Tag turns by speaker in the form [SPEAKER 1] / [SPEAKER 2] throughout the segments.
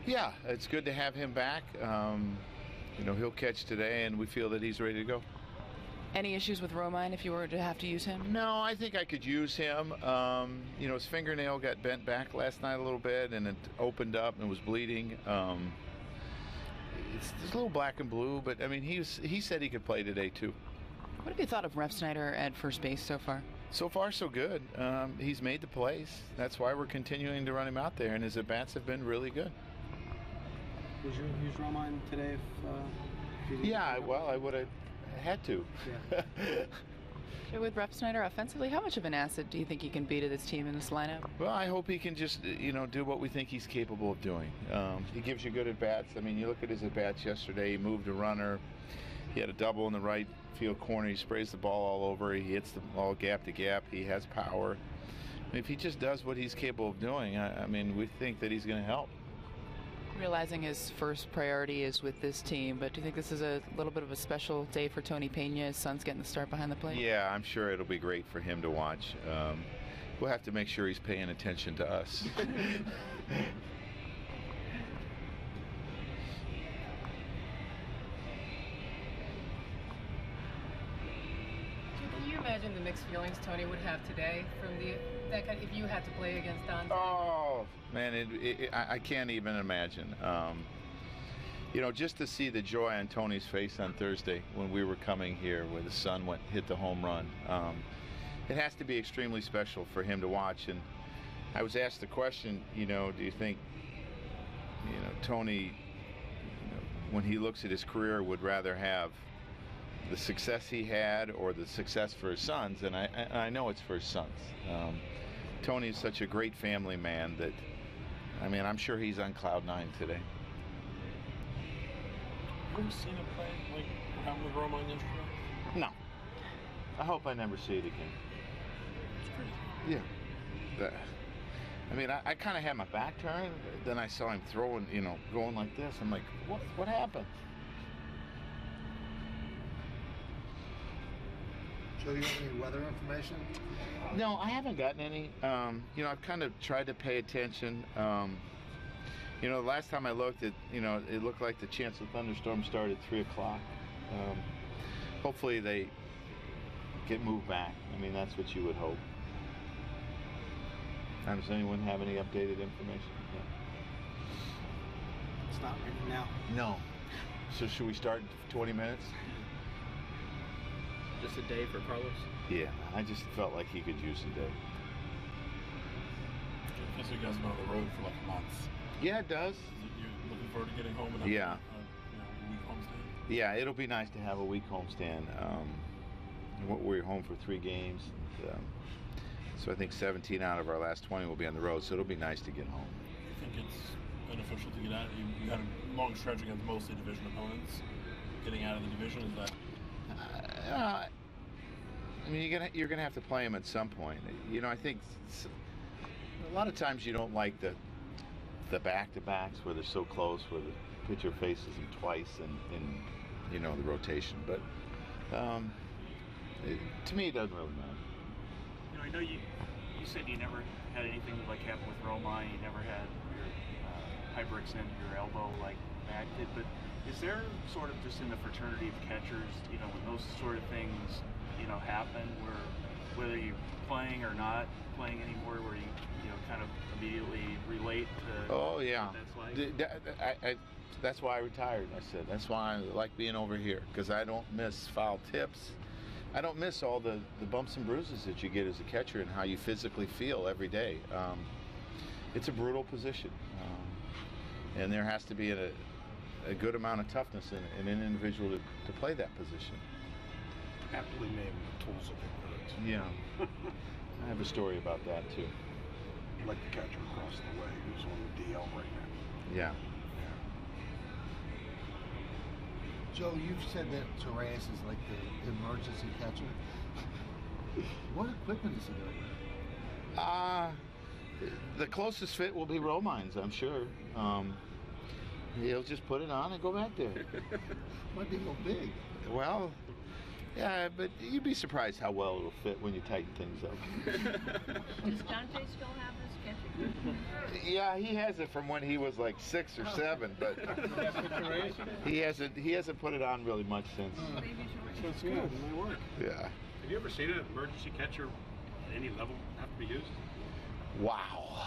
[SPEAKER 1] Yeah, it's good to have him back. He'll catch today, and we feel that he's ready to go.
[SPEAKER 2] Any issues with Romine if you were to have to use him?
[SPEAKER 1] No, I think I could use him. His fingernail got bent back last night a little bit, and it opened up and was bleeding. It's a little black and blue, but I mean, he said he could play today too.
[SPEAKER 2] What have you thought of Ref Snyder at first base so far?
[SPEAKER 1] So far, so good. He's made the plays. That's why we're continuing to run him out there, and his at-bats have been really good.
[SPEAKER 3] Would you use Romine today if you didn't?
[SPEAKER 1] Yeah, well, I would have had to.
[SPEAKER 3] Yeah.
[SPEAKER 2] With Ref Snyder offensively, how much of an asset do you think he can be to this team in this lineup?
[SPEAKER 1] Well, I hope he can just, do what we think he's capable of doing. He gives you good at-bats. I mean, you look at his at-bats yesterday. He moved a runner. He had a double in the right field corner. He sprays the ball all over. He hits the ball gap to gap. He has power. I mean, if he just does what he's capable of doing, we think that he's going to help.
[SPEAKER 2] Realizing his first priority is with this team, but do you think this is a little bit of a special day for Tony Pena? His son's getting the start behind the plate?
[SPEAKER 1] Yeah, I'm sure it'll be great for him to watch. We'll have to make sure he's paying attention to us.
[SPEAKER 4] Can you imagine the mixed feelings Tony would have today from if you had to play against Don?
[SPEAKER 1] Oh man, I can't even imagine. Just to see the joy on Tony's face on Thursday when we were coming here, where the son hit the home run. It has to be extremely special for him to watch. And I was asked the question, do you think, Tony, when he looks at his career, would rather have the success he had or the success for his sons? And I know it's for his sons. Tony is such a great family man that, I'm sure he's on cloud nine today.
[SPEAKER 5] Have you ever seen him play like what happened with Romine yesterday?
[SPEAKER 1] No. I hope I never see it again.
[SPEAKER 5] It's crazy.
[SPEAKER 1] Yeah. I kind of had my back turned. Then I saw him throwing, going like this. I'm like, what happened?
[SPEAKER 6] Do you have any weather information?
[SPEAKER 1] No, I haven't gotten any. I've kind of tried to pay attention. The last time I looked, it looked like the chance of thunderstorms started at 3 o'clock. Hopefully they get moved back. That's what you would hope. Does anyone have any updated information? No.
[SPEAKER 3] It's not raining now.
[SPEAKER 1] No. So should we start in 20 minutes?
[SPEAKER 3] Just a day for Carlos?
[SPEAKER 1] Yeah, I just felt like he could use a day.
[SPEAKER 5] I guess you guys have been on the road for like months.
[SPEAKER 1] Yeah, it does.
[SPEAKER 5] You're looking forward to getting home and having a week homestand?
[SPEAKER 1] Yeah, it'll be nice to have a week homestand. We're home for 3 games. So I think 17 out of our last 20 will be on the road, so it'll be nice to get home.
[SPEAKER 5] You think it's beneficial to get out? You had a long stretch against mostly division opponents. Getting out of the division, is that...
[SPEAKER 1] you're gonna have to play them at some point. I think a lot of times you don't like the back-to-backs where they're so close, where the pitcher faces them twice in the rotation. But to me, it doesn't really matter.
[SPEAKER 7] I know you said you never had anything like happen with Romine. You never had your hyperextend your elbow like Mac did, but is there sort of just in the fraternity of catchers, when those sort of things, happen, where whether you're playing or not playing anymore, where you kind of immediately relate to what that's like?
[SPEAKER 1] That's why I retired. I said that's why I like being over here, because I don't miss foul tips. I don't miss all the bumps and bruises that you get as a catcher and how you physically feel every day. It's a brutal position, and there has to be a good amount of toughness in an individual to play that position.
[SPEAKER 5] Aptly named the tools of ignorance.
[SPEAKER 1] Yeah. I have a story about that too.
[SPEAKER 6] Like the catcher across the way who's on the DL right now.
[SPEAKER 1] Yeah.
[SPEAKER 6] Joe, you've said that Torres is like the emergency catcher. What equipment is he doing?
[SPEAKER 1] The closest fit will be Romine's, I'm sure. He'll just put it on and go back there.
[SPEAKER 6] Might be a little big.
[SPEAKER 1] Well, yeah, but you'd be surprised how well it'll fit when you tighten things up.
[SPEAKER 8] Does Dante still have his catcher?
[SPEAKER 1] Yeah, he has it from when he was like 6 or 7, but he hasn't put it on really much since.
[SPEAKER 3] So it's good. It might work.
[SPEAKER 1] Yeah.
[SPEAKER 8] Have you ever seen an emergency catcher at any level have to be used?
[SPEAKER 1] Wow.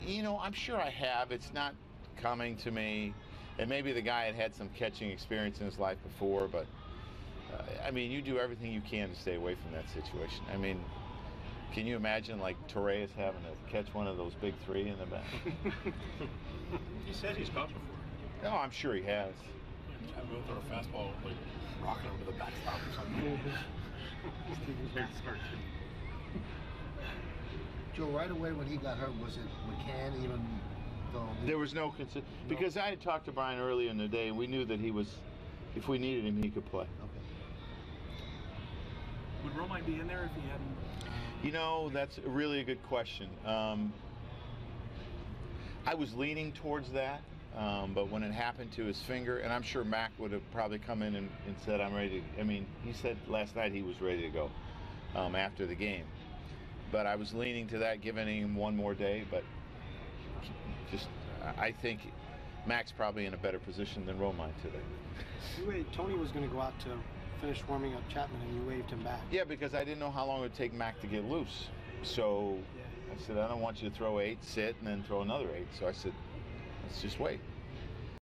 [SPEAKER 1] You know, I'm sure I have. It's not coming to me. And maybe the guy had some catching experience in his life before, but I mean, you do everything you can to stay away from that situation. I mean, can you imagine like Torres having to catch one of those big 3 in the back?
[SPEAKER 8] He said he's caught before.
[SPEAKER 1] No, I'm sure he has.
[SPEAKER 5] I'm going to throw a fastball, like rocking over the backstop or something.
[SPEAKER 6] Joe, right away when he got hurt, was it McCann even though?
[SPEAKER 1] There was no concern because I had talked to Brian earlier in the day, and we knew that he was, if we needed him, he could play.
[SPEAKER 6] Okay.
[SPEAKER 7] Would Romine be in there if he hadn't?
[SPEAKER 1] You know, that's really a good question. I was leaning towards that, but when it happened to his finger, and I'm sure Mac would have probably come in and said, I'm ready to, I mean, he said last night he was ready to go after the game. But I was leaning to that, giving him one more day, but just, I think Mac's probably in a better position than Romine today.
[SPEAKER 3] Tony was going to go out to finish warming up Chapman, and you waved him back.
[SPEAKER 1] Yeah, because I didn't know how long it would take Mac to get loose. So I said, I don't want you to throw 8, sit, and then throw another 8. So I said, let's just wait.